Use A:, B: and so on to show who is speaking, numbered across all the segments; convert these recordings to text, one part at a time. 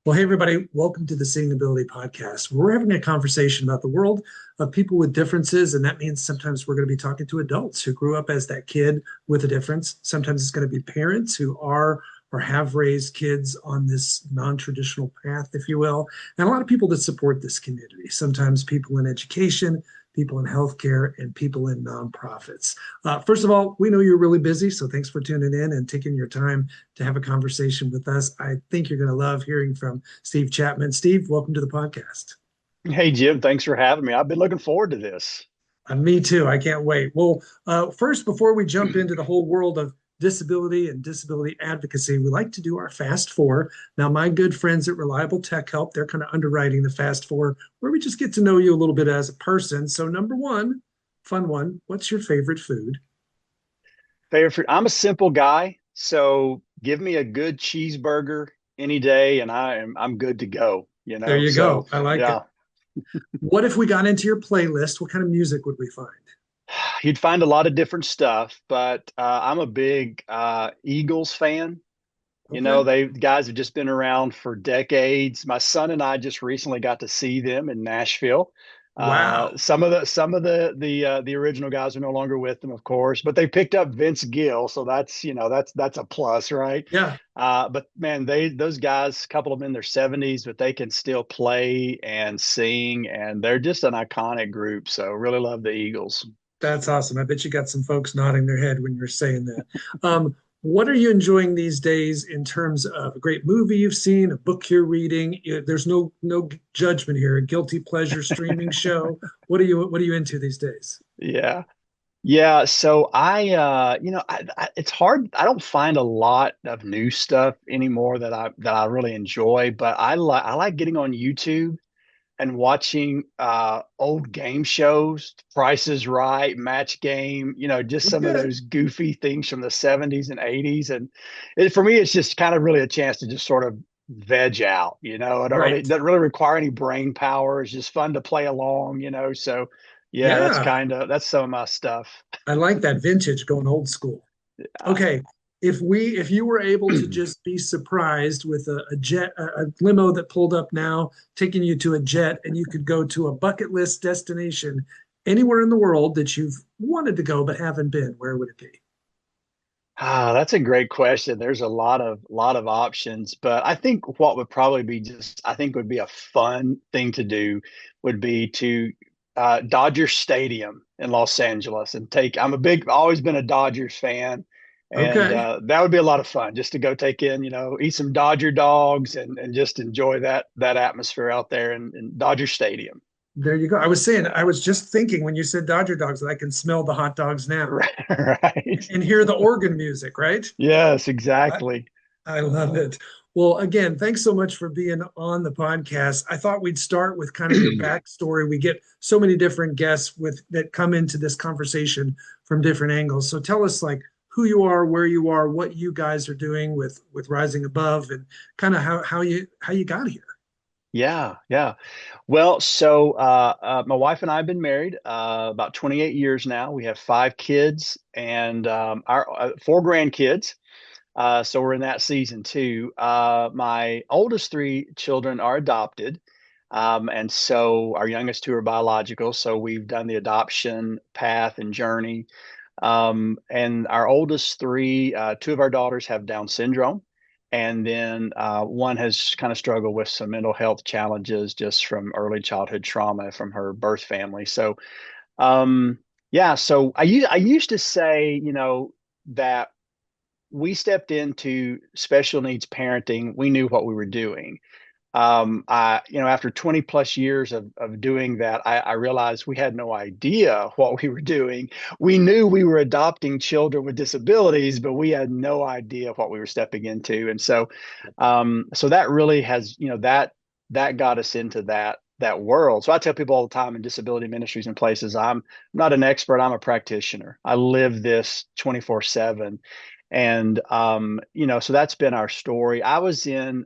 A: Well, hey, everybody, welcome to the Seeing Ability Podcast. We're having a conversation about the world of people with differences, and that means sometimes we're going to be talking to adults who grew up as that kid with a difference. Sometimes it's going to be parents who are or have raised kids on this non-traditional path, if you will, and a lot of people that support this community. Sometimes people in education, people in healthcare, and people in nonprofits. First of all, we know you're really busy, so thanks for tuning in and taking your time to have a conversation with us. I think you're going to love hearing from Steve Chatman. Steve, welcome to the podcast.
B: Hey, Jim, thanks for having me. I've been looking forward to this.
A: Me too. I can't wait. Well, first, before we jump into the whole world of disability and disability advocacy, we like to do our Fast Four. Now, my good friends at Reliable Tech Help, they're kind of underwriting the Fast Four, where we just get to know you a little bit as a person. So, number one, fun one, what's your favorite food?
B: Favorite food. I'm a simple guy, so give me a good cheeseburger any day, and I'm good to go.
A: There you
B: So
A: go. I like it.
B: yeah,
A: What if we got into your playlist? What kind of music would we find?
B: you'd find a lot of different stuff, but I'm a big Eagles fan.
A: Okay.
B: They guys have just been around for decades. My son and I just recently got to see them in Nashville.
A: Wow.
B: Some of the original guys are no longer with them, of course, but they picked up Vince Gill, so that's a plus, right?
A: Yeah.
B: But man, those guys, a couple of them in their 70s, but they can still play and sing, and they're just an iconic group. So really love the Eagles.
A: That's awesome. I bet you got some folks nodding their head when you're saying that. What are you enjoying these days in terms of a great movie you've seen, a book you're reading? There's no judgment here. A guilty pleasure streaming show. What are you into these days?
B: Yeah. Yeah, so it's hard. I don't find a lot of new stuff anymore that I really enjoy, but I like getting on YouTube and watching old game shows, Price is Right, Match Game, just some of
A: Okay.
B: those goofy things from the 70s and 80s. And for me, it's just kind of really a chance to just sort of veg out, I don't really
A: Right.
B: doesn't really require any brain power. It's just fun to play along. So yeah,
A: Yeah.
B: that's some of my stuff.
A: I like that vintage going old school. Okay. If you were able to just be surprised with a jet, a limo that pulled up now, taking you to a jet, and you could go to a bucket list destination anywhere in the world that you've wanted to go but haven't been, where would it be?
B: That's a great question. There's a lot of options, but I think what would probably be I think would be a fun thing to do would be to Dodger Stadium in Los Angeles and always been a Dodgers fan, and
A: Okay.
B: that would be a lot of fun just to go take in, eat some Dodger dogs and just enjoy that atmosphere out there in Dodger Stadium.
A: There you go. I was just thinking when you said Dodger dogs that I can smell the hot dogs now
B: Right, right.
A: and hear the organ music, right?
B: Yes,
A: I,
B: exactly.
A: I love it. Well, again, thanks so much for being on the podcast. I thought we'd start with kind of your backstory. We get so many different guests with that come into this conversation from different angles. So tell us like who you are, where you are, what you guys are doing with Rising Above, and kind of how you got here.
B: Yeah, yeah. Well, so my wife and I have been married about 28 years now. We have five kids and our four grandkids. So we're in that season too. My oldest three children are adopted. And so our youngest two are biological. So we've done the adoption path and journey. And our oldest three, two of our daughters have Down syndrome. And then one has kind of struggled with some mental health challenges just from early childhood trauma from her birth family. So, um, yeah, so I used to say, that we stepped into special needs parenting. We knew what we were doing. After 20 plus years of doing that, I realized we had no idea what we were doing. We knew we were adopting children with disabilities, but we had no idea what we were stepping into. And so that really has, that got us into that world. So I tell people all the time in disability ministries and places, I'm not an expert, I'm a practitioner. I live this 24/7. And so that's been our story. I was in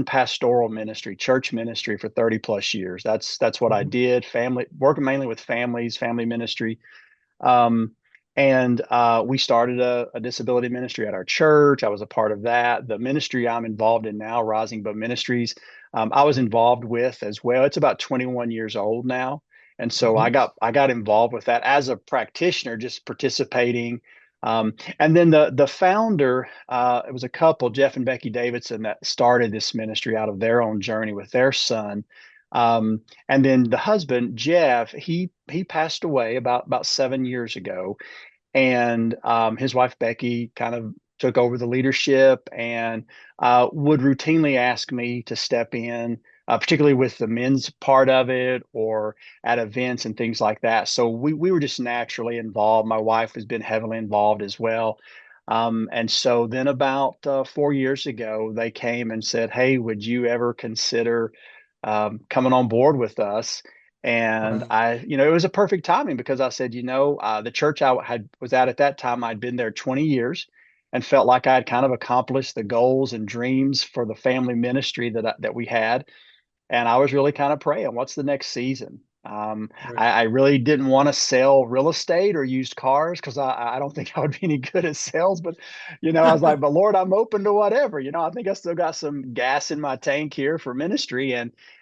B: pastoral ministry, church ministry for 30 plus years. That's what I
A: Mhm.
B: did, family working mainly with families, family ministry. Um, And we started a disability ministry at our church. I was a part of that. The ministry I'm involved in now, Rising Above Ministries, I was involved with as well. It's about 21 years old now. And so
A: Mhm.
B: I got involved with that as a practitioner, just participating. And then the founder, it was a couple, Jeff and Becky Davidson, that started this ministry out of their own journey with their son. And then the husband, Jeff, he passed away about 7 years ago, and his wife Becky kind of took over the leadership and would routinely ask me to step in, particularly with the men's part of it or at events and things like that. So we were just naturally involved. My wife has been heavily involved as well. And so then about 4 years ago, they came and said, "Hey, would you ever consider coming on board with us?" And
A: Wow.
B: it was a perfect timing because I said, the church I was at that time, I'd been there 20 years and felt like I had kind of accomplished the goals and dreams for the family ministry that we had. And I was really kind of praying, what's the next season?
A: Right.
B: I really didn't want to sell real estate or used cars because I don't think I would be any good at sales. But, I was like, but Lord, I'm open to whatever. I think I still got some gas in my tank here for ministry.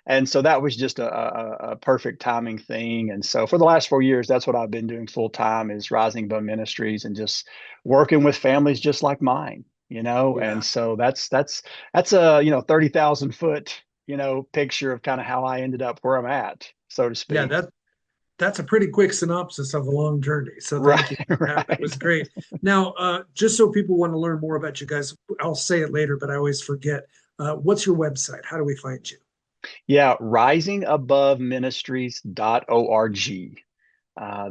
B: And so that was just a perfect timing thing. And so for the last 4 years, that's what I've been doing full time is Rising Above Ministries and just working with families just like mine. And
A: Yeah.
B: so that's a 30,000 foot picture of kind of how I ended up where I'm at, so to
A: Yeah,
B: speak.
A: that's a pretty quick synopsis of a long journey. So thank you.
B: Right,
A: That was
B: right.
A: great. Now, just so people want to learn more about you guys, I'll say it later, but I always forget. What's your website? How do we find you?
B: Yeah, risingaboveministries.org.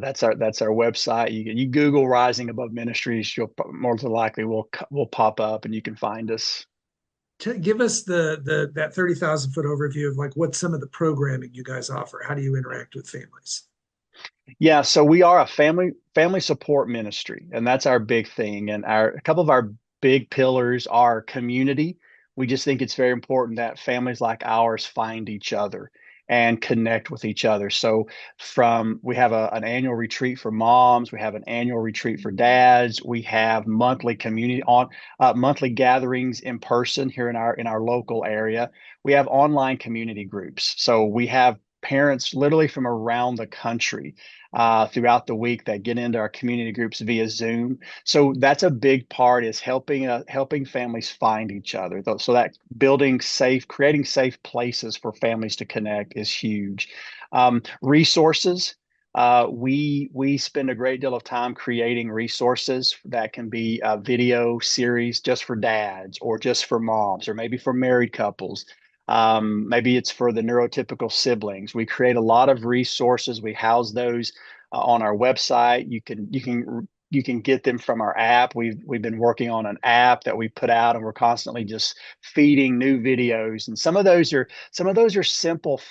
B: That's our website. You Google Rising Above Ministries, you'll more than likely will pop up and you can find us.
A: Give us the that 30,000 foot overview of like what some of the programming you guys offer. How do you interact with families?
B: Yeah, so we are a family support ministry, and that's our big thing. And a couple of our big pillars are community. We just think it's very important that families like ours find each other and connect with each other. So from we have an annual retreat for moms, we have an annual retreat for dads, we have monthly gatherings in person here in our local area. We have online community groups. So we have parents literally from around the country throughout the week that get into our community groups via Zoom. So that's a big part is helping families find each other. So that creating safe places for families to connect is huge. Resources. We spend a great deal of time creating resources that can be a video series just for dads or just for moms or maybe for married couples. Maybe it's for the neurotypical siblings. We create a lot of resources. We house those on our website. You can get them from our app. We've been working on an app that we put out, and we're constantly just feeding new videos. And some of those are simple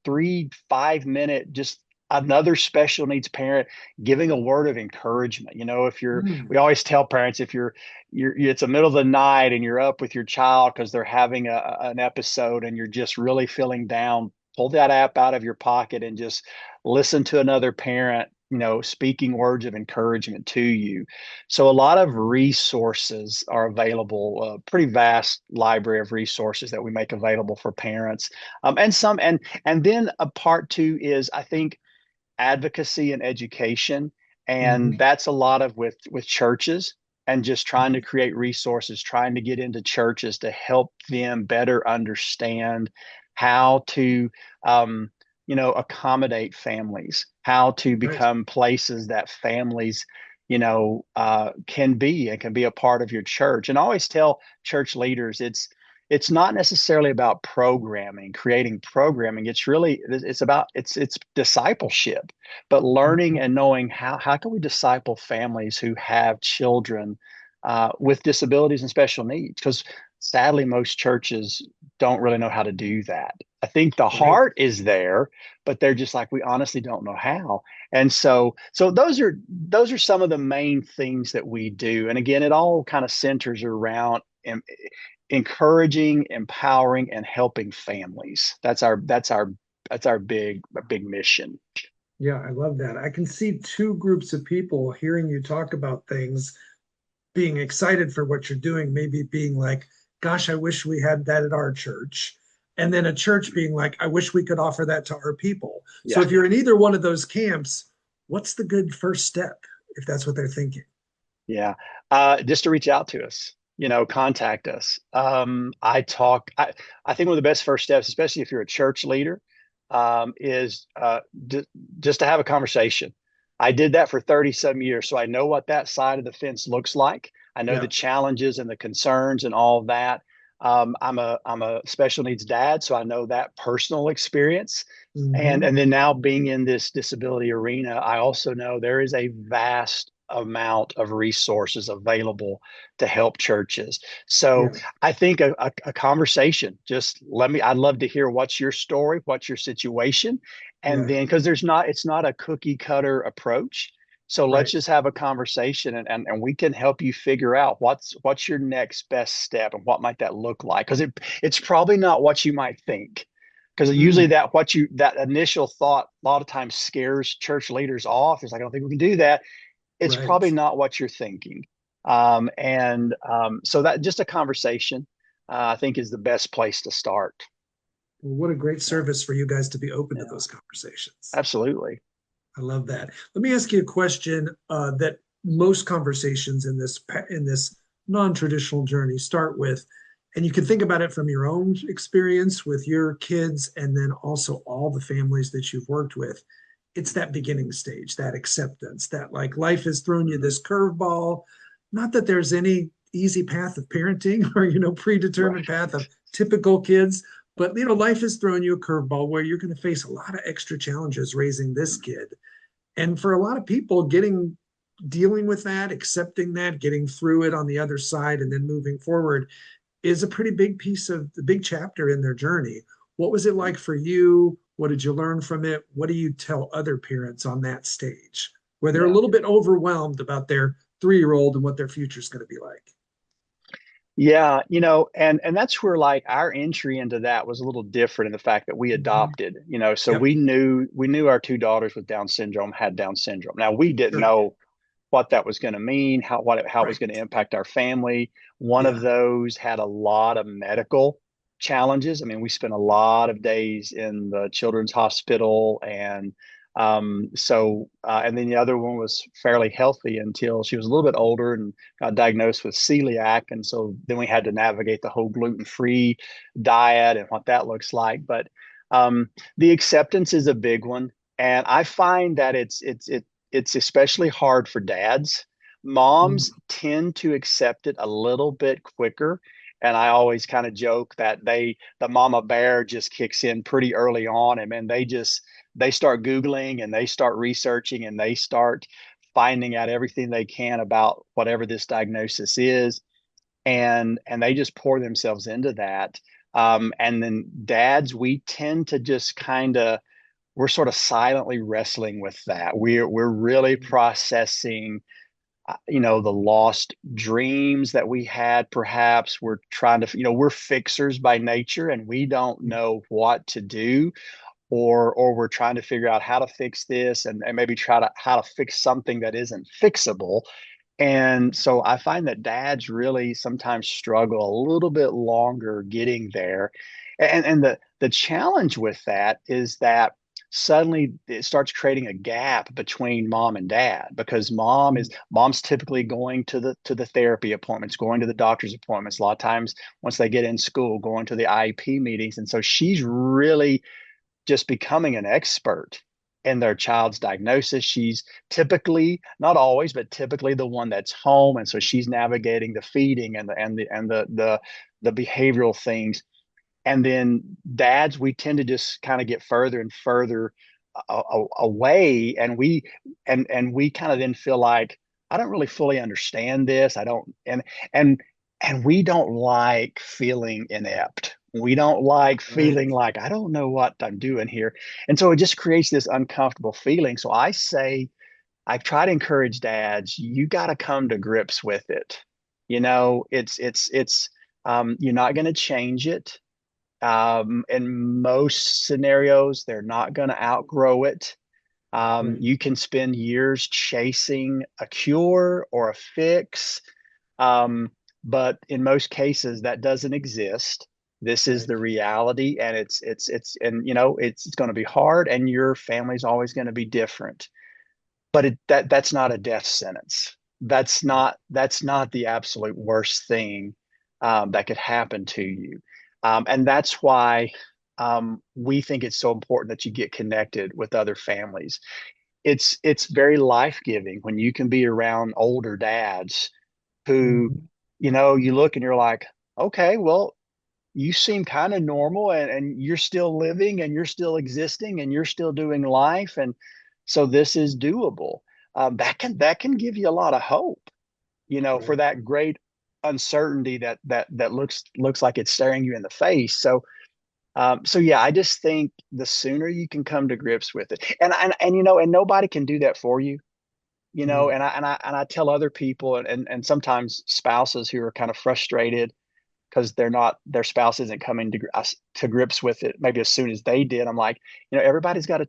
B: 3 5 minute just another special needs parent giving a word of encouragement. If you're
A: Mm,
B: we always tell parents if you're it's the middle of the night and you're up with your child because they're having an episode and you're just really feeling down, pull that app out of your pocket and just listen to another parent, speaking words of encouragement to you. So a lot of resources are available, a pretty vast library of resources that we make available for parents. And then a part two is, I think, advocacy and education, and
A: mhm.
B: that's a lot of with churches and just trying to create resources, trying to get into churches to help them better understand how to accommodate families, how to
A: Right.
B: become places that families can be a part of your church. And I always tell church leaders it's not necessarily about creating programming. It's discipleship, but learning
A: Mhm.
B: and knowing how can we disciple families who have children with disabilities and special needs? Because sadly, most churches don't really know how to do that. I think the
A: Right.
B: heart is there, but they're just like, we honestly don't know how. And so those are some of the main things that we do. And again, it all kind of centers around encouraging, empowering, and helping families. That's our big mission.
A: Yeah, I love that. I can see two groups of people hearing you talk about things, being excited for what you're doing, maybe being like, gosh, I wish we had that at our church. And then a church being like, I wish we could offer that to our people. So
B: Yeah.
A: if you're in either one of those camps, what's the good first step if that's what they're thinking?
B: Yeah. Just to reach out to us, contact us. I think one of the best first steps, especially if you're a church leader, is just to have a conversation. I did that for 30 some years, so I know what that side of the fence looks like. I know the
A: Yeah.
B: challenges and the concerns and all of that. I'm a special needs dad, so I know that personal experience. And
A: Hmm.
B: and then now being in this disability arena, I also know there is a vast amount of resources available to help churches. So
A: Yeah.
B: I think a conversation, just I'd love to hear what's your story, what's your situation. And
A: Right.
B: then because it's not a cookie cutter approach. So let's
A: Right.
B: just have a conversation and we can help you figure out what's your next best step and what might that look like. Because it's probably not what you might think, because usually
A: Mm,
B: that initial thought a lot of times scares church leaders off. It's like, I don't think we can do that. It's probably
A: right.
B: not what you're thinking. So that just a conversation, I think, is the best place to start.
A: Well, what a great
B: Yeah,
A: service for you guys to be open to
B: yeah,
A: those conversations.
B: absolutely.
A: I love that. Let me ask you a question that most conversations in this non-traditional journey start with, and you can think about it from your own experience with your kids, and then also all the families that you've worked with. It's that beginning stage, that acceptance, that like life has thrown you
B: Mhm.
A: this curveball. Not that there's any easy path of parenting or predetermined
B: Right.
A: path of typical kids, but life has thrown you a curveball where you're going to face a lot of extra challenges raising this kid. And for a lot of people, dealing with that, accepting that, getting through it on the other side, and then moving forward is a pretty big piece of the big chapter in their journey. What was it like for you? What did you learn from it? What do you tell other parents on that stage where they're a
B: Yeah.
A: little bit overwhelmed about their 3-year old and what their future is going to be like?
B: Yeah, and that's where like our entry into that was a little different in the fact that we
A: Mm-hmm.
B: adopted, so
A: Yep.
B: we knew our two daughters with Down syndrome had Down syndrome. Now we didn't
A: Sure.
B: know what that was going to mean, how it was going to
A: Right.
B: impact our family. One of
A: Yeah.
B: those had a lot of medical challenges. I mean, we spent a lot of days in the children's hospital, and then the other one was fairly healthy until she was a little bit older and got diagnosed with celiac, and so then we had to navigate the whole gluten-free diet and what that looks like. But the acceptance is a big one, and I find that it's especially hard for dads.
A: Mm,
B: Moms tend to accept it a little bit quicker. And I always kind of joke that the mama bear just kicks in pretty early on. And man, they start Googling and they start researching and they start finding out everything they can about whatever this diagnosis is. And they just pour themselves into that. And then dads, we tend to just we're sort of silently wrestling with that. We're really
A: mm,
B: processing, the lost dreams that we had. Perhaps we're trying to, we're fixers by nature, and we don't
A: mm.
B: know what to do, or we're trying to figure out how to fix this, and maybe try to how to fix something that isn't fixable. And so I find that dads really sometimes struggle a little bit longer getting there. And the challenge with that is that suddenly it starts creating a gap between mom and dad, because
A: Mm.
B: mom's typically going to the therapy appointments, going to the doctor's appointments, a lot of times once they get in school, going to the IEP meetings. And so she's really just becoming an expert in their child's diagnosis. She's typically, not always, but typically the one that's home, and so she's navigating the feeding and the behavioral things. And then dads, we tend to just kind of get further and further away, and we kind of then feel like, I don't really fully understand this. I don't, and and we don't like feeling inept. We don't like
A: Right.
B: feeling like, I don't know what I'm doing here. And so it just creates this uncomfortable feeling. So I try to encourage dads, you got to come to grips with it. You're not going to change it. In most scenarios, they're not going to outgrow it.
A: Right.
B: You can spend years chasing a cure or a fix, um, but in most cases that doesn't exist. This is
A: Right.
B: the reality, and and it's going to be hard, and your family's always going to be different. But that's not a death sentence. That's not the absolute worst thing that could happen to you, and that's why we think it's so important that you get connected with other families. It's very life giving when you can be around older dads who,
A: Mhm.
B: you look and you're like, okay, well, you seem kind of normal, and you're still living and you're still existing and you're still doing life. And so this is doable. That can give you a lot of hope, for
A: Right.
B: that great uncertainty that looks like it's staring you in the face. So yeah, I just think the sooner you can come to grips with it, and nobody can do that for you,
A: No.
B: and I tell other people, and sometimes spouses who are kind of frustrated because their spouse isn't coming to grips with it maybe as soon as they did. I'm like, everybody's got to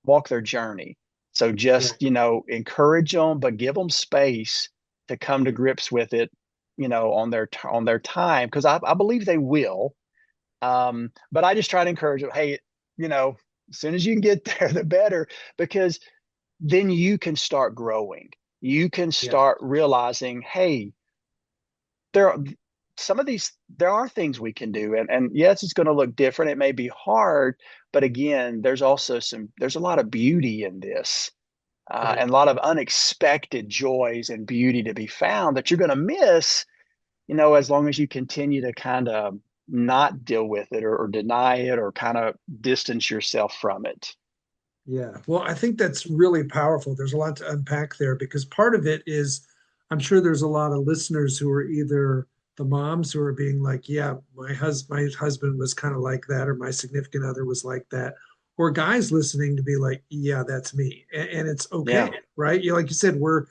B: walk their journey. So
A: Right.
B: just, encourage them, but give them space to come to grips with it, on their time, because I believe they will. But I just try to encourage them, hey, you know, as soon as you can get there, the better, because then you can start growing. You can
A: Yeah.
B: start realizing, hey, there are there are things we can do, and yes, it's going to look different. It may be hard, but again, there's a lot of beauty in this,
A: Right.
B: and a lot of unexpected joys and beauty to be found that you're going to miss, as long as you continue to kind of not deal with it, or deny it, or kind of distance yourself from it.
A: Yeah. Well, I think that's really powerful. There's a lot to unpack there because part of it is I'm sure there's a lot of listeners who are either the moms who are being like, yeah, my husband was kind of like that, or my significant other was like that, or guys listening to be like, yeah, that's me. And it's
B: Yeah,
A: okay, right? You like you said, we're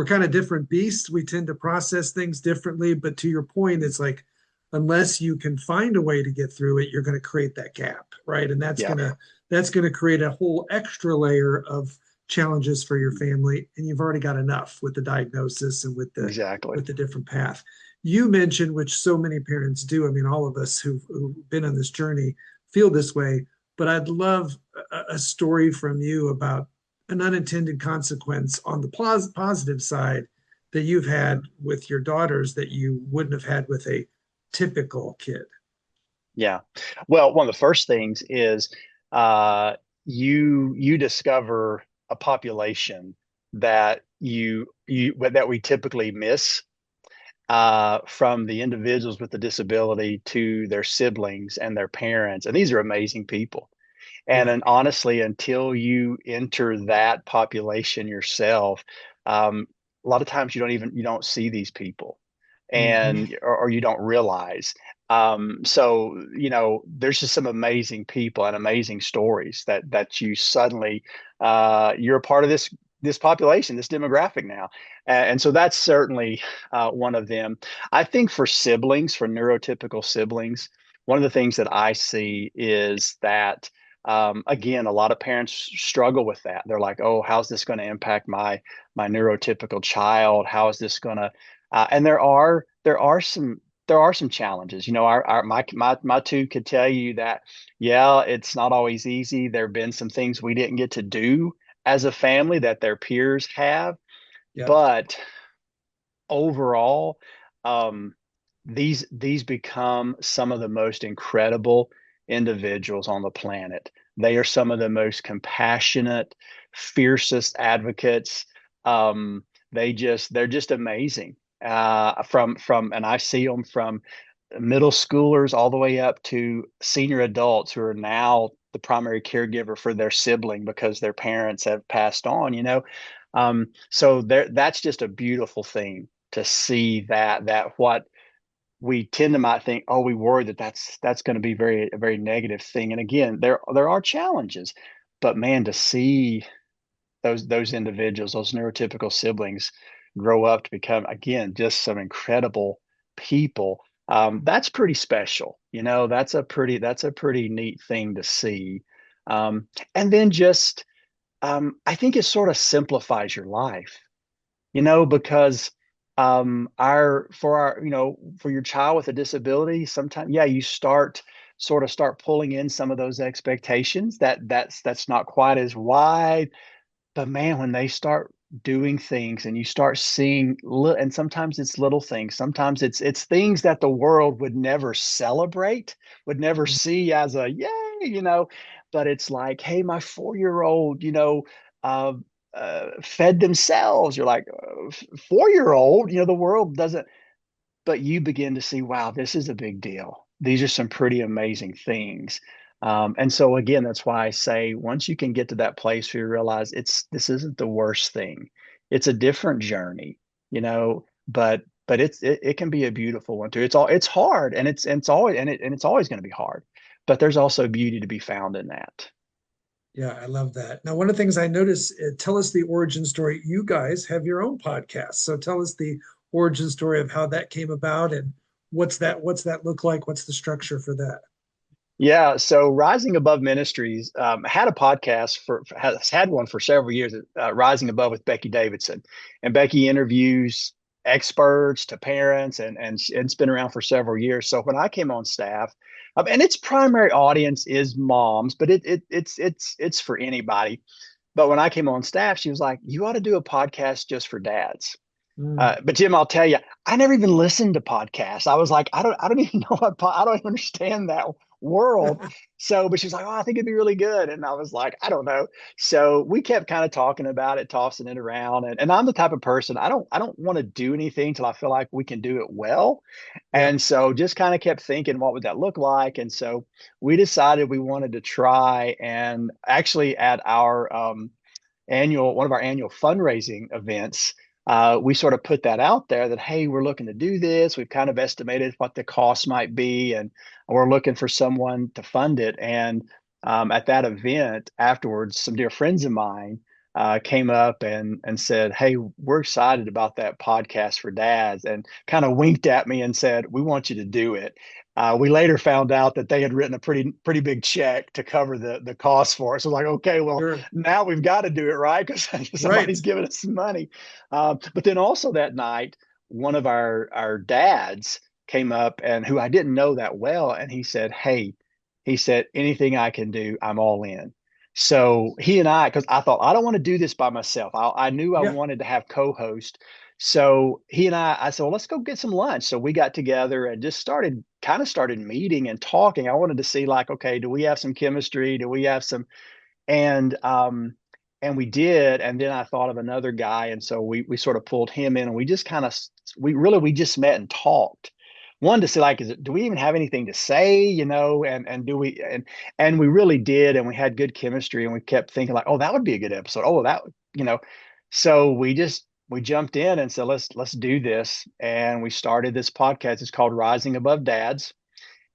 A: kind of different beasts. We tend to process things differently, but to your point, it's like unless you can find a way to get through it, you're going to create that gap, right? And
B: yeah,
A: that's going to create a whole extra layer of challenges for your family, and you've already got enough with the diagnosis and
B: exactly.
A: with the different path. You mentioned, which so many parents do. I mean, all of us who've been on this journey feel this way. But I'd love a story from you about an unintended consequence on the positive side that you've had with your daughters that you wouldn't have had with a typical kid.
B: Yeah. Well, one of the first things is, you discover a population that we typically miss, from the individuals with the disability to their siblings and their parents. And these are amazing people. And
A: Yeah.
B: then honestly, until you enter that population yourself, um, a lot of times you don't see these people,
A: Mm-hmm.
B: or you don't realize. So there's just some amazing people and amazing stories that you suddenly, you're a part of this population, this demographic now, and so that's certainly one of them. I think for siblings, for neurotypical siblings, one of the things that I see is that, again, a lot of parents struggle with that. They're like, "Oh, how's this going to impact my neurotypical child? How is this going to?" And there are some challenges. My two could tell you that, yeah, it's not always easy. There have been some things we didn't get to do as a family that their peers have,
A: Yep.
B: but overall, um, these become some of the most incredible individuals on the planet. They are some of the most compassionate, fiercest advocates. Um, they're just amazing. And I see them from middle schoolers all the way up to senior adults who are now the primary caregiver for their sibling because their parents have passed on. So that's just a beautiful thing to see, that what we tend to might think, oh, we worry that's going to be a very negative thing. And again, there are challenges, but man, to see those individuals, those neurotypical siblings, grow up to become, again, just some incredible people, that's pretty special. That's a pretty neat thing to see. And then just, I think it sort of simplifies your life, because for your child with a disability, sometimes, yeah, you start pulling in some of those expectations that's not quite as wide. But man, when they start doing things and you start seeing, and sometimes it's little things, sometimes it's things that the world would never celebrate, would never see as a yay, but it's like, hey, my 4-year-old, uh, fed themselves. You're like, 4-year-old, the world doesn't, but you begin to see, wow, this is a big deal. These are some pretty amazing things. And so again, that's why I say once you can get to that place where you realize this isn't the worst thing. It's a different journey, but it can be a beautiful one too. It's hard and it's always going to be hard. But there's also beauty to be found in that.
A: Yeah, I love that. Now, one of the things I noticed, tell us the origin story. You guys have your own podcast. So tell us the origin story of how that came about and what's that look like? What's the structure for that?
B: Yeah, so Rising Above Ministries had a podcast has had one for several years, Rising Above with Becky Davidson, and Becky interviews experts to parents, and it's been around for several years. So when I came on staff, and its primary audience is moms, but it's for anybody. But when I came on staff, she was like, "You ought to do a podcast just for dads."
A: Mm.
B: But Jim, I'll tell you, I never even listened to podcasts. I was like, I don't even know I don't even understand that world. So, but she's like, oh, I think it'd be really good. And I was like, I don't know. So we kept kind of talking about it, tossing it around. And I'm the type of person, I don't want to do anything till I feel like we can do it well.
A: Yeah.
B: And so just kind of kept thinking, what would that look like? And so we decided we wanted to try, and actually at our one of our annual fundraising events, we sort of put that out there that, hey, we're looking to do this. We've kind of estimated what the cost might be, and we're looking for someone to fund it. And at that event afterwards, some dear friends of mine came up and said, hey, we're excited about that podcast for dads, and kind of winked at me and said, we want you to do it. We later found out that they had written a pretty big check to cover the cost for it. So like, okay, well,
A: Sure.
B: now we've got to do it, right? Because
A: Right.
B: somebody's giving us some money. But then also that night, one of our dads came up, and who I didn't know that well, and he said, "Hey," he said, "anything I can do, I'm all in." So he and I, because I thought I don't want to do this by myself. I knew I
A: Yeah.
B: wanted to have co-host. So he and I said, well, let's go get some lunch. So we got together and just started meeting and talking. I wanted to see like, okay, do we have some chemistry? Do we have some, and and we did. And then I thought of another guy, and so we sort of pulled him in, and we just kind of we just met and talked. One, to see like, do we even have anything to say, and do we, and we really did, and we had good chemistry, and we kept thinking like, oh, that would be a good episode. Oh, that, you know. So we jumped in and said, let's do this, and we started this podcast. It's called Rising Above Dads,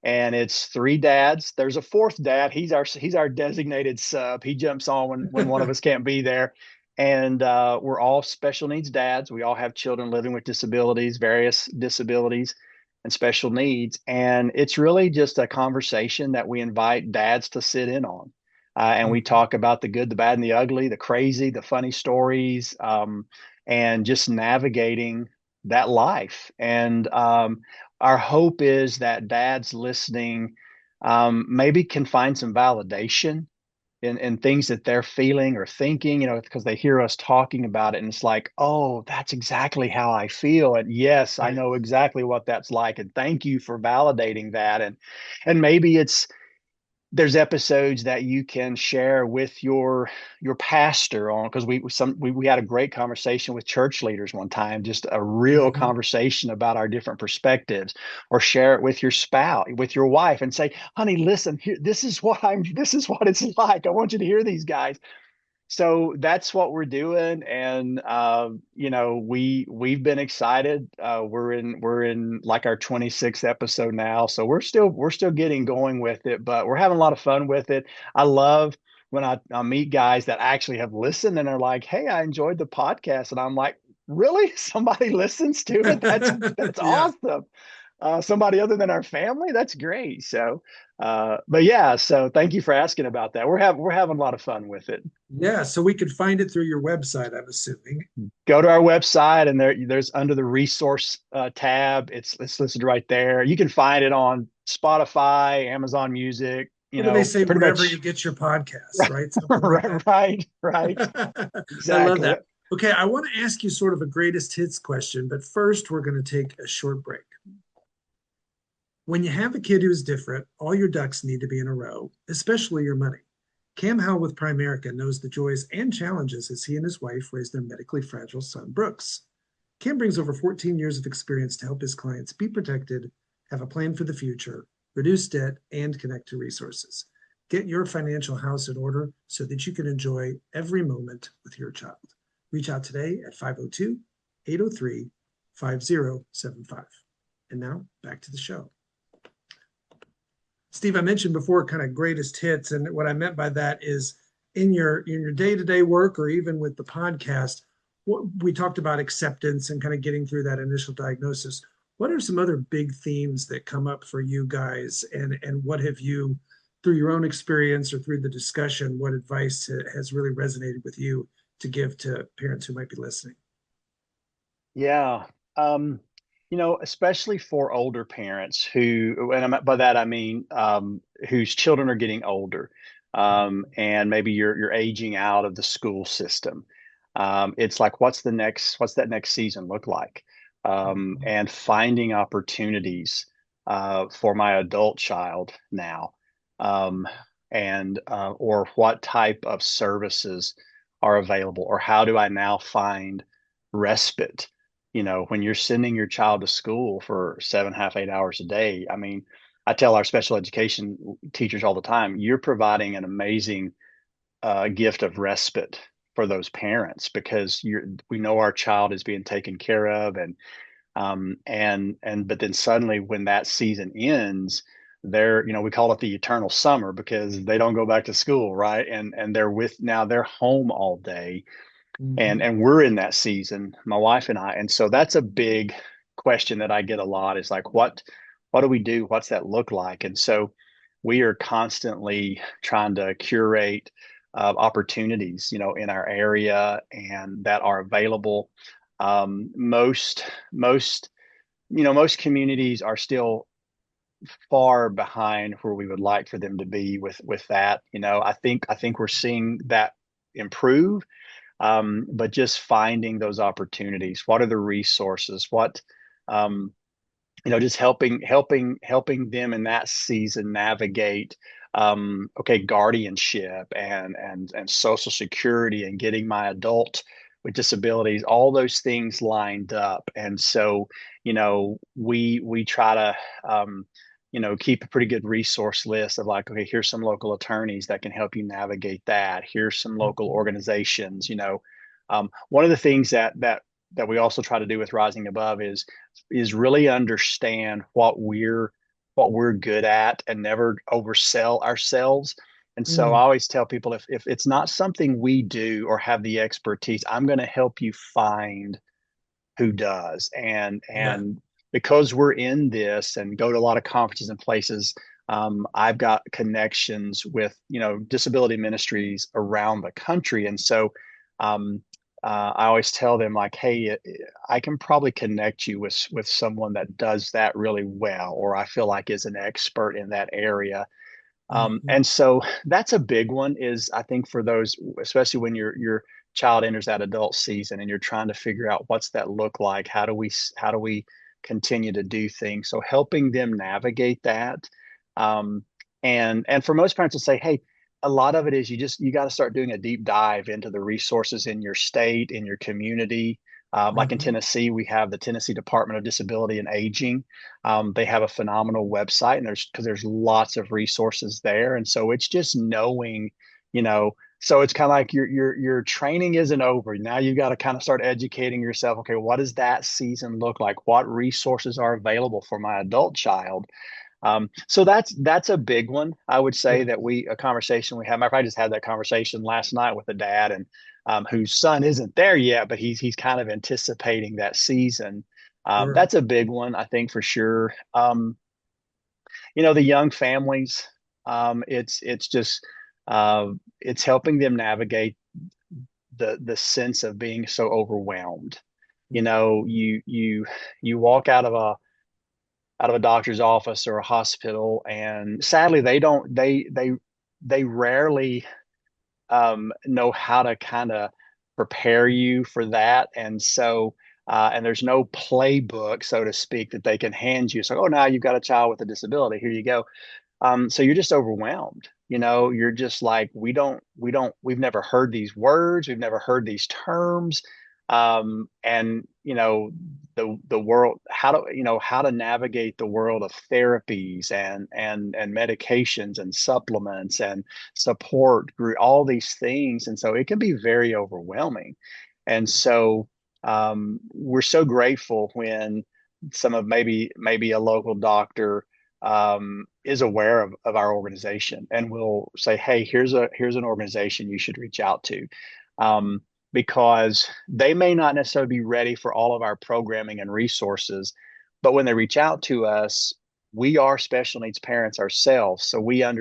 B: and it's three dads. There's a fourth dad. He's our designated sub. He jumps on when one of us can't be there. And we're all special needs dads. We all have children living with disabilities, various disabilities and special needs. And it's really just a conversation that we invite dads to sit in on. And we
A: Mhm.
B: talk about the good, the bad, and the ugly, the crazy, the funny stories, and just navigating that life. And our hope is that dads listening maybe can find some validation in things that they're feeling or thinking, because they hear us talking about it, and it's like, oh, that's exactly how I feel. And yes, I
A: Right.
B: know exactly what that's like. And thank you for validating that. And maybe there's episodes that you can share with your pastor on, because we had a great conversation with church leaders one time, just a real
A: Mhm.
B: conversation about our different perspectives. Or share it with your spouse, with your wife, and say, honey, listen here, this is what it's like. I want you to hear these guys. So that's what we're doing, and we've been excited. We're in like our 26th episode now, so we're still getting going with it, but we're having a lot of fun with it. I love when I meet guys that actually have listened and are like, "Hey, I enjoyed the podcast," and I'm like, "Really? Somebody listens to it? That's
A: Yeah.
B: awesome." somebody other than our family. That's great. So, but yeah, so thank you for asking about that. We're having a lot of fun with it.
A: Yeah, so we could find it through your website, I'm assuming.
B: Go to our website, and there's under the resource tab. It's listed right there. You can find it on Spotify, Amazon Music.
A: What do they say?
B: Pretty
A: Wherever you
B: much.
A: get your podcasts, right? Something like that.
B: Right.
A: I love
B: Exactly.
A: that. Okay, I want to ask you sort of a greatest hits question, but first we're going to take a short break. When you have a kid who's different, all your ducks need to be in a row, especially your money. Cam Howell with Primerica knows the joys and challenges as he and his wife raise their medically fragile son, Brooks. Cam brings over 14 years of experience to help his clients be protected, have a plan for the future, reduce debt, and connect to resources. Get your financial house in order so that you can enjoy every moment with your child. Reach out today at 502 803 5075. And now back to the show. Steve, I mentioned before kind of greatest hits, and what I meant by that is in your day-to-day work or even with the podcast, we talked about acceptance and kind of getting through that initial diagnosis. What are some other big themes that come up for you guys, and what have you, through your own experience or through the discussion, what advice has really resonated with you to give to parents who might be listening?
B: Yeah. Um, especially for older parents who, and by that I mean whose children are getting older, and maybe you're aging out of the school system. It's like, what's that next season look like? And finding opportunities for my adult child now, um, and or what type of services are available, or how do I now find respite? When you're sending your child to school for 7.5, 8 hours a day, I mean, I tell our special education teachers all the time, you're providing an amazing gift of respite for those parents, because we know our child is being taken care of, and but then suddenly when that season ends, we call it the eternal summer, because they don't go back to school, right? And they're home all day, and
A: Mm-hmm.
B: we're in that season, my wife and I. And so that's a big question that I get a lot, is like, what do we do? What's that look like? And so we are constantly trying to curate opportunities, in our area and that are available. Most communities are still far behind where we would like for them to be with that. I think we're seeing that improve, but just finding those opportunities. What are the resources? Um, just helping them in that season navigate, okay, guardianship and social security, and getting my adult with disabilities, all those things lined up. And so, we try to, keep a pretty good resource list of, like, okay, here's some local attorneys that can help you navigate that. Here's some local organizations. One of the things that we also try to do with Rising Above is really understand what we're good at, and never oversell ourselves. And so I
A: Mm,
B: always tell people, if it's not something we do or have the expertise, I'm going to help you find who does.
A: yeah.
B: And because we're in this and go to a lot of conferences and places, I've got connections with disability ministries around the country. And so um, I always tell them, like, hey, I can probably connect you with someone that does that really well, or I feel like is an expert in that area.
A: Mhm.
B: And so that's a big one, is, I think, for those, especially when your child enters that adult season and you're trying to figure out what's that look like, how do we continue to do things, so helping them navigate that. um, and for most parents to say, hey, a lot of it is, you got to start doing a deep dive into the resources in your state, in your community. Like in
A: Mhm.
B: Tennessee, we have the Tennessee Department of Disability and Aging. They have a phenomenal website, and there's lots of resources there. And so it's just knowing, you know, so it's kind of like your training isn't over. Now you've got to kind of start educating yourself. Okay, what does that season look like? What resources are available for my adult child? So that's a big one. I would say
A: Yeah.
B: that a conversation we had. I just had that conversation last night with a dad, and whose son isn't there yet, but he's kind of anticipating that season.
A: Sure.
B: That's a big one, I think, for sure. The young families, it's just it's helping them navigate the sense of being so overwhelmed. You walk out of a doctor's office or a hospital, and sadly, they rarely know how to kind of prepare you for that. And there's no playbook, so to speak, that they can hand you. So, oh, now you've got a child with a disability. Here you go. So you're just overwhelmed. You're just like, we've never heard these words, we've never heard these terms. And the world, how to navigate the world of therapies and medications and supplements and support group, all these things. And so it can be very overwhelming. And so we're so grateful when some of maybe a local doctor is aware of our organization and will say, "Hey, here's an organization you should reach out to," um, because they may not necessarily be ready for all of our programming and resources, but when they reach out to us, we are special needs parents ourselves, so we
A: Right.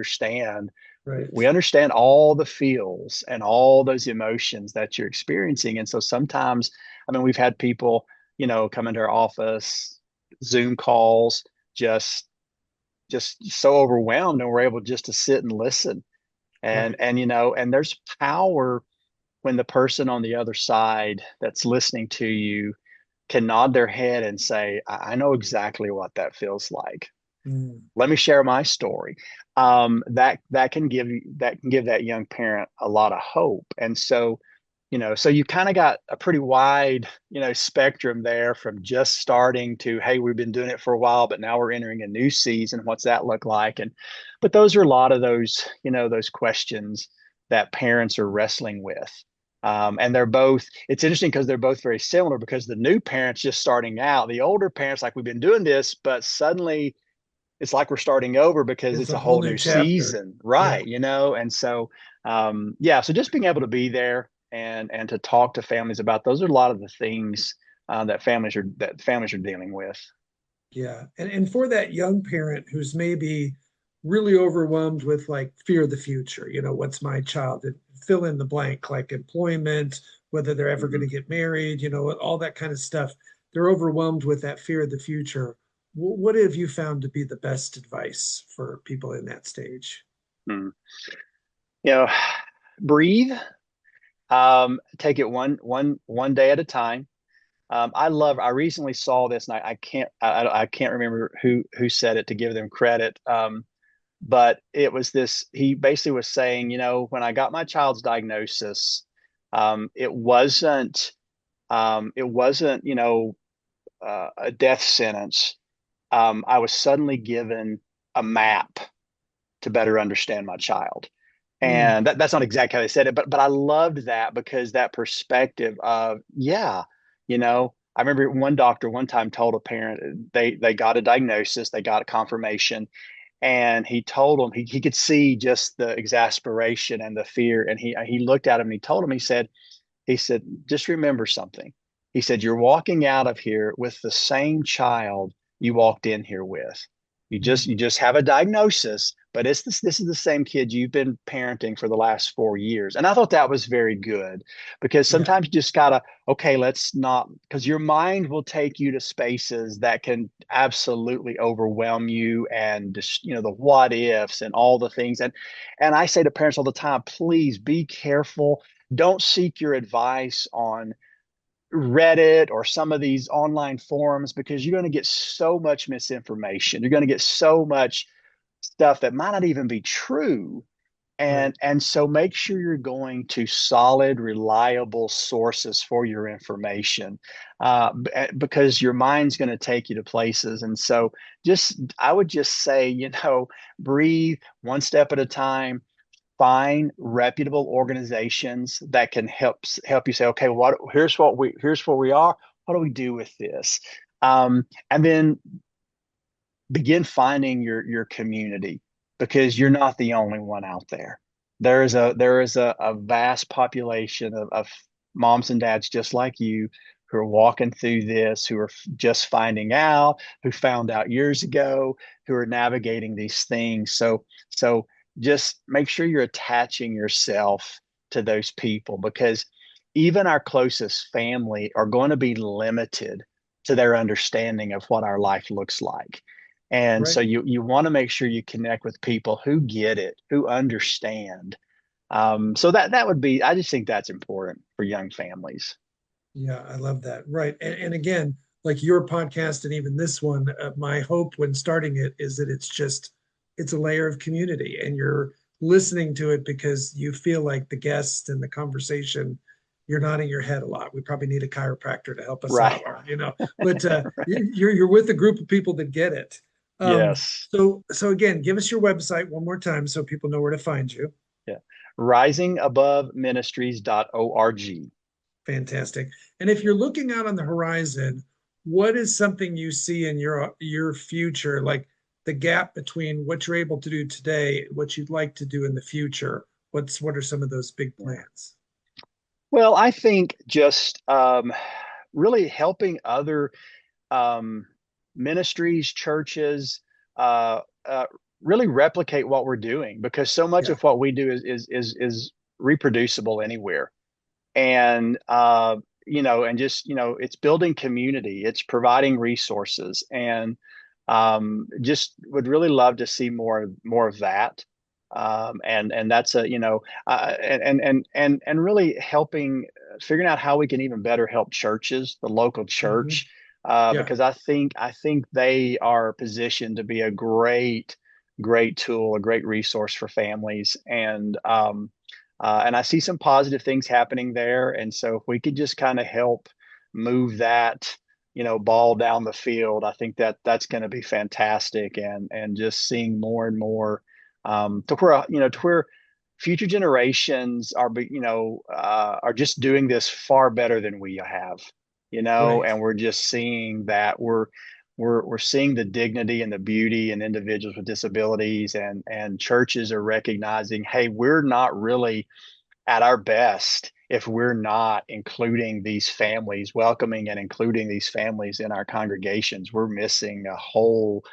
B: understand all the feels and all those emotions that you're experiencing. And so sometimes, I mean, we've had people, come into our office, Zoom calls, just just so overwhelmed, and we're able just to sit and listen. and
A: Right.
B: and and there's power when the person on the other side that's listening to you can nod their head and say, I know exactly what that feels like.
A: Mm.
B: Let me share my story. That can give that young parent a lot of hope. And so, so you kind of got a pretty wide, spectrum there, from just starting to, hey, we've been doing it for a while, but now we're entering a new season. What's that look like? But those are a lot of those questions that parents are wrestling with. And it's interesting because they're both very similar, because the new parents just starting out, the older parents, like, we've been doing this, but suddenly it's like we're starting over because
A: It's
B: it's
A: a
B: a
A: whole
B: whole
A: new
B: new
A: chapter.
B: season,
A: Yeah.
B: right? And so yeah, so just being able to be there and to talk to families about those are a lot of the things that families are dealing with.
A: Yeah. And for that young parent who's maybe really overwhelmed with like fear of the future, what's my child? And fill in the blank, like employment, whether they're ever going
B: Mhm.
A: to get married, all that kind of stuff. They're overwhelmed with that fear of the future. What have you found to be the best advice for people in that stage?
B: Mm. You know, breathe. Take it one day at a time. I recently saw this, and I can't remember who said it to give them credit. But it was this. He basically was saying, when I got my child's diagnosis, it wasn't a death sentence. I was suddenly given a map to better understand my child.
A: Mm,
B: And that's not exactly how they said it, but I loved that, because that perspective of, yeah, I remember one doctor one time told a parent, they got a diagnosis, they got a confirmation, and he told him, he could see just the exasperation and the fear, and he looked at him and he told him, he said, just remember something. He said, you're walking out of here with the same child you walked in here with. You just
A: mm,
B: you just have a diagnosis, but this is the same kid you've been parenting for the last 4 years. And I thought that was very good, because
A: yeah.
B: sometimes you just gotta, okay, let's not, because your mind will take you to spaces that can absolutely overwhelm you, and just, the what ifs and all the things. And I say to parents all the time, please be careful. Don't seek your advice on Reddit or some of these online forums, because you're going to get so much misinformation. You're going to get so much stuff that might not even be true.
A: Right.
B: And so make sure you're going to solid, reliable sources for your information, because your mind's going to take you to places. And so I would just say, breathe one step at a time. Find reputable organizations that can help you say, okay, here's where we are. What do we do with this? And then begin finding your community, because you're
A: Mm,
B: not the only one out there. There is a vast population of moms and dads just like you, who are walking through this, who are just finding out, who found out years ago, who are navigating these things. So just make sure you're attaching yourself to those people, because even our closest family are going to be limited to their understanding of what our life looks like. And so
A: Right.
B: you want to make sure you connect with people who get it, who understand. So that would be, I just think that's important for young families.
A: Yeah, I love that. Right. And again, like your podcast and even this one, my hope when starting it is that it's a layer of community and you're listening to it because you feel like the guest and the conversation, you're nodding your head a lot. We probably need a chiropractor to help us
B: Right.
A: out, but you're with a group of people that get it.
B: Yes.
A: So again, give us your website one more time so people know where to find you.
B: Yeah. Risingaboveministries.org.
A: Fantastic. And if you're looking out on the horizon, what is something you see in your future, like the gap between what you're able to do today, what you'd like to do in the future? What are some of those big
B: Yeah.
A: plans?
B: Well, I think just really helping other um, ministries, churches, uh, uh, really replicate what we're doing, because so much
A: Yeah.
B: of what we do is reproducible anywhere. And and just it's building community, it's providing resources, and just would really love to see more of that. And that's a and really helping figuring out how we can even better help churches, the local
A: Hmm.
B: church,
A: Yeah.
B: because I think they are positioned to be a great tool, a great resource for families. And I see some positive things happening there. And so if we could just kind of help move that, ball down the field, I think that's going to be fantastic. And just seeing more and more to where future generations are just doing this far better than we have,
A: Right.
B: and we're just seeing that we're seeing the dignity and the beauty in individuals with disabilities, and churches are recognizing, hey, we're not really at our best if we're not including these families, welcoming and including these families in our congregations. We're missing a whole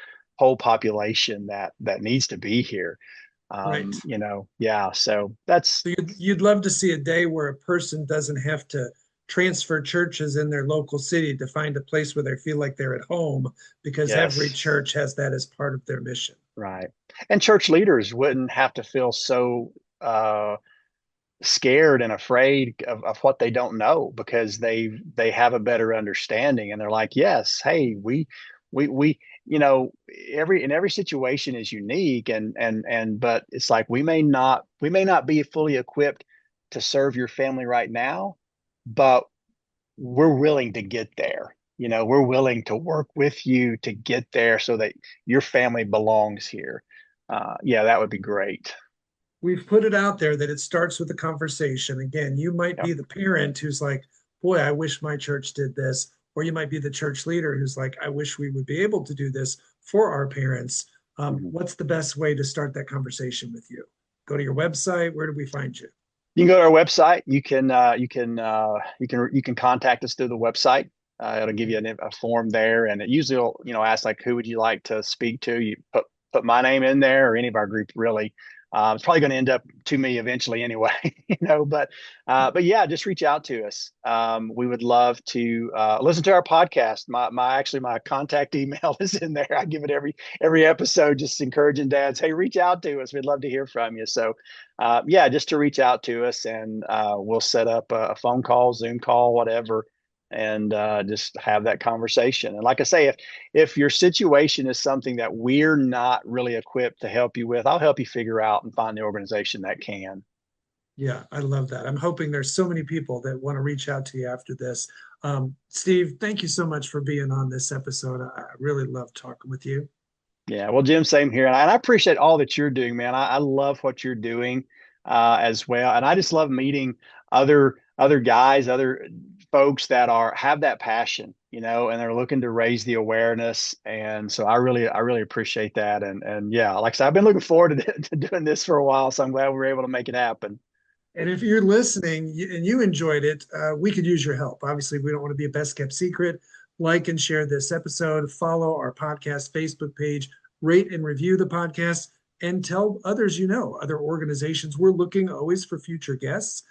B: population that needs to be here.
A: Right.
B: Yeah. So that's
A: So you'd love to see a day where a person doesn't have to transfer churches in their local city to find a place where they feel like they're at home because every
B: yes,
A: church has that as part of their mission.
B: right. And church leaders wouldn't have to feel so uh scared and afraid of what they don't know, because they have a better understanding, and they're like, yes, hey, we you know every situation is unique, and but it's like we may not be fully equipped to serve your family right now, but we're willing to get there. We're willing to work with you to get there so that your family belongs here. Yeah, that would be great.
A: We've put it out there that it starts with a conversation. Again, you might
B: Yeah.
A: be the parent who's like, boy, I wish my church did this. Or you might be the church leader who's like, I wish we would be able to do this for our parents.
B: Mhm.
A: What's the best way to start that conversation with you? Go to your website. Where do we find you?
B: You can go to our website. You can contact us through the website. It'll give you a form there, and it usually will ask, like, who would you like to speak to. You put my name in there, or any of our group, really. It's probably going to end up to me eventually anyway, but yeah, just reach out to us. We would love to listen to our podcast. My contact email is in there. I give it every episode, just encouraging dads, hey, reach out to us. We'd love to hear from you. So yeah, just to reach out to us, and we'll set up a phone call, Zoom call, whatever, and just have that conversation. And like I say, if your situation is something that we're not really equipped to help you with, I'll help you figure out and find the organization that can.
A: Yeah, I love that. I'm hoping there's so many people that want to reach out to you after this. Steve, thank you so much for being on this episode. I really love talking with you.
B: Yeah, well, Jim, same here, and I appreciate all that you're doing, man. I love what you're doing as well, and I just love meeting other guys, other folks that have that passion, and they're looking to raise the awareness. And so I really appreciate that. And yeah, like I said, I've been looking forward to doing this for a while, so I'm glad we were able to make it happen.
A: And if you're listening and you enjoyed it, we could use your help. Obviously, we don't want to be a best kept secret. Like and share this episode, follow our podcast Facebook page, rate and review the podcast, and tell others you know, other organizations. We're looking always for future guests.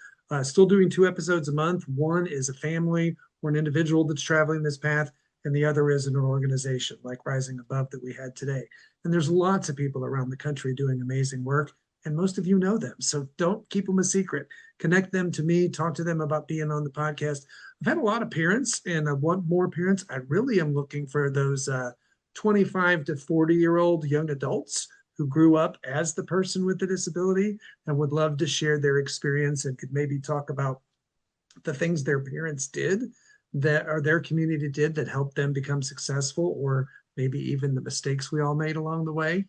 A: Still doing 2 episodes a month. One is a family or an individual that's traveling this path, and the other is an organization like Rising Above that we had today. And there's lots of people around the country doing amazing work, and most of you know them. So don't keep them a secret. Connect them to me, talk to them about being on the podcast. I've had a lot of parents, and I want more parents. I really am looking for those 25 to 40-year-old young adults who grew up as the person with the disability and would love to share their experience and could maybe talk about the things their parents did that or their community did that helped them become successful, or maybe even the mistakes we all made along the way.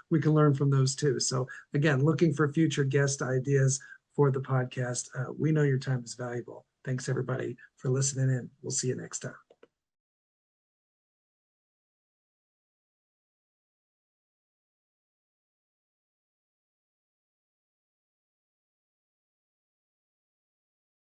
A: We can learn from those too. So again, looking for future guest ideas for the podcast. We know your time is valuable. Thanks everybody for listening in. We'll see you next time.